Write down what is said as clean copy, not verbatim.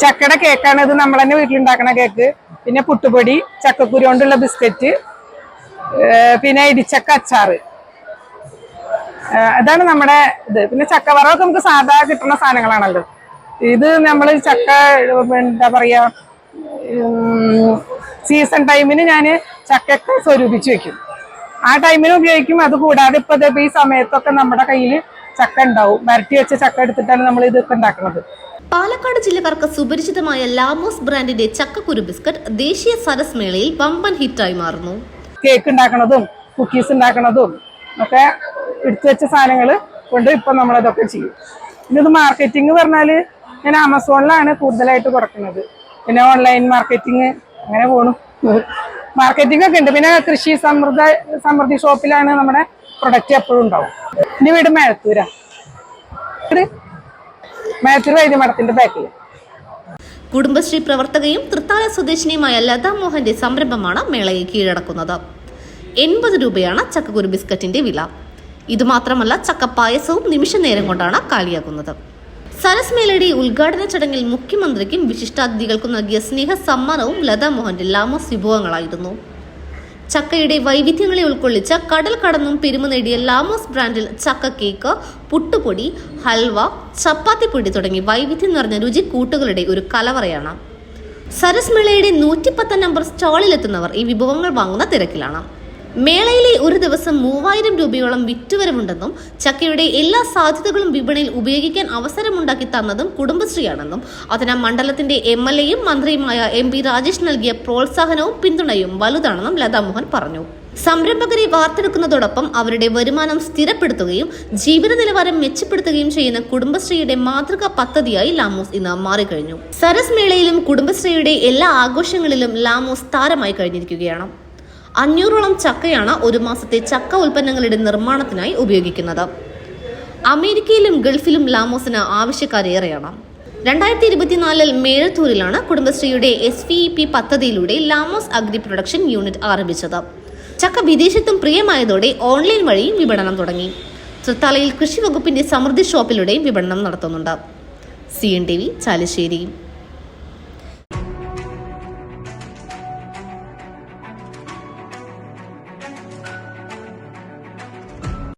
ചക്കയുടെ കേക്കാണ് ഇത്, നമ്മൾ തന്നെ വീട്ടിലുണ്ടാക്കണ കേക്ക്. പിന്നെ പുട്ടുപൊടി, ചക്കക്കുരു കൊണ്ടുള്ള ബിസ്ക്കറ്റ്, പിന്നെ ഇടിച്ചക്ക അച്ചാറ്, അതാണ് നമ്മുടെ ഇത്. പിന്നെ ചക്കവറവൊക്കെ നമുക്ക് സാധാ കിട്ടുന്ന സാധനങ്ങളാണല്ലോ. ഇത് നമ്മൾ ചക്ക എന്താ പറയാ, സീസൺ ടൈമിന് ഞാൻ ചക്കയൊക്കെ സ്വരൂപിച്ച് വെക്കും, ആ ടൈമിന് ഉപയോഗിക്കും. അത് കൂടാതെ ഇപ്പൊ ഈ സമയത്തൊക്കെ നമ്മുടെ കയ്യിൽ ചക്ക ഉണ്ടാവും. വരട്ടി വെച്ച ചക്ക എടുത്തിട്ടാണ് നമ്മൾ ഇതൊക്കെ ഉണ്ടാക്കുന്നത്. പാലക്കാട് ജില്ലക്കാർക്ക് സുപരിചിതമായ ലാമോസ് ബ്രാൻഡിന്റെ ചക്കക്കുരു ബിസ്ക്കറ്റ് ദേശീയ സരസ് മേളയിൽ വമ്പൻ ഹിറ്റായി മാറുന്നു. കേക്ക് ഉണ്ടാക്കണതും കുക്കീസ് ഉണ്ടാക്കണതും ഒക്കെ എടുത്തു വെച്ച സാധനങ്ങൾ കൊണ്ട് ഇപ്പൊ നമ്മളതൊക്കെ ചെയ്യും. പിന്നെ ഇത് മാർക്കറ്റിംഗ് പറഞ്ഞാൽ ഞാൻ ആമസോണിലാണ് കൂടുതലായിട്ട് കൊടുക്കുന്നത്. പിന്നെ ഓൺലൈൻ മാർക്കറ്റിംഗ് അങ്ങനെ പോണു. മാർക്കറ്റിംഗ് ഒക്കെ ഉണ്ട്. പിന്നെ കൃഷി സമൃദ്ധി ഷോപ്പിലാണ് നമ്മുടെ പ്രൊഡക്റ്റ് എപ്പോഴും ഉണ്ടാവും. എന്റെ വീട് മേഴത്തൂരാ, മേഴത്തൂർ വൈദ്യമഠത്തിന്റെ ബാക്കിൽ. കുടുംബശ്രീ പ്രവർത്തകയും തൃത്താല സ്വദേശിനിയുമായ ലതാ മോഹന്റെ സംരംഭമാണ് മേളയെ കീഴടക്കുന്നത്. 80 രൂപയാണ് ചക്കക്കുരു ബിസ്ക്കറ്റിന്റെ വില. ഇതുമാത്രമല്ല, ചക്കപ്പായസവും നിമിഷ നേരം കൊണ്ടാണ് കാലിയാക്കുന്നത്. സരസ് മേളയുടെ ഉദ്ഘാടന ചടങ്ങിൽ മുഖ്യമന്ത്രിക്കും വിശിഷ്ടാതിഥികൾക്കും നൽകിയ സ്നേഹ സമ്മാനവും ലതാ മോഹന്റെ ലാമോസ് വിഭവങ്ങളായിരുന്നു. ചക്കയുടെ വൈവിധ്യങ്ങളെ ഉൾക്കൊള്ളിച്ച കടൽ കടന്നും പെരുമ നേടിയ ലാമോസ് ബ്രാൻഡിൽ ചക്ക കേക്ക്, പുട്ടുപൊടി, ഹൽവ, ചപ്പാത്തിപ്പൊടി തുടങ്ങി വൈവിധ്യം നിറഞ്ഞ രുചി കൂട്ടുകളുടെ ഒരു കലവറയാണ്. സരസ് മേളയുടെ 110 നമ്പർ സ്റ്റാളിലെത്തുന്നവർ ഈ വിഭവങ്ങൾ വാങ്ങുന്ന തിരക്കിലാണ്. മേളയിലെ ഒരു ദിവസം 3000 രൂപയോളം വിറ്റുവരവുണ്ടെന്നും ചക്കയുടെ എല്ലാ സാധ്യതകളും വിപണിയിൽ ഉപയോഗിക്കാൻ അവസരമുണ്ടാക്കി തന്നതും കുടുംബശ്രീയാണെന്നും അതിന് മണ്ഡലത്തിന്റെ MLAയും മന്ത്രിയുമായ MP രാജേഷ് നൽകിയ പ്രോത്സാഹനവും പിന്തുണയും വലുതാണെന്നും ലതാ മോഹൻ പറഞ്ഞു. സംരംഭകരെ വാർത്തെടുക്കുന്നതോടൊപ്പം അവരുടെ വരുമാനം സ്ഥിരപ്പെടുത്തുകയും ജീവിത നിലവാരം മെച്ചപ്പെടുത്തുകയും ചെയ്യുന്ന കുടുംബശ്രീയുടെ മാതൃകാ പദ്ധതിയായി ലാമോസ് ഇന്ന് മാറിക്കഴിഞ്ഞു. സരസ് മേളയിലും കുടുംബശ്രീയുടെ എല്ലാ ആഘോഷങ്ങളിലും ലാമോസ് താരമായി കഴിഞ്ഞിരിക്കുകയാണ്. 500ഓളം ചക്കയാണ് ഒരു മാസത്തെ ചക്ക ഉൽപ്പന്നങ്ങളുടെ നിർമ്മാണത്തിനായി ഉപയോഗിക്കുന്നത്. അമേരിക്കയിലും ഗൾഫിലും ലാമോസിന് ആവശ്യക്കാരേറെയാണ്. 2024 മേഴത്തൂരിലാണ് കുടുംബശ്രീയുടെ SVEP പദ്ധതിയിലൂടെ ലാമോസ് അഗ്രി പ്രൊഡക്ഷൻ യൂണിറ്റ് ആരംഭിച്ചത്. ചക്ക വിദേശത്തും പ്രിയമായതോടെ ഓൺലൈൻ വഴിയും വിപണനം തുടങ്ങി. തൃത്താലയിൽ കൃഷി വകുപ്പിന്റെ സമൃദ്ധി ഷോപ്പിലൂടെയും വിപണനം നടത്തുന്നുണ്ട്. CNTV ചാലിശ്ശേരി.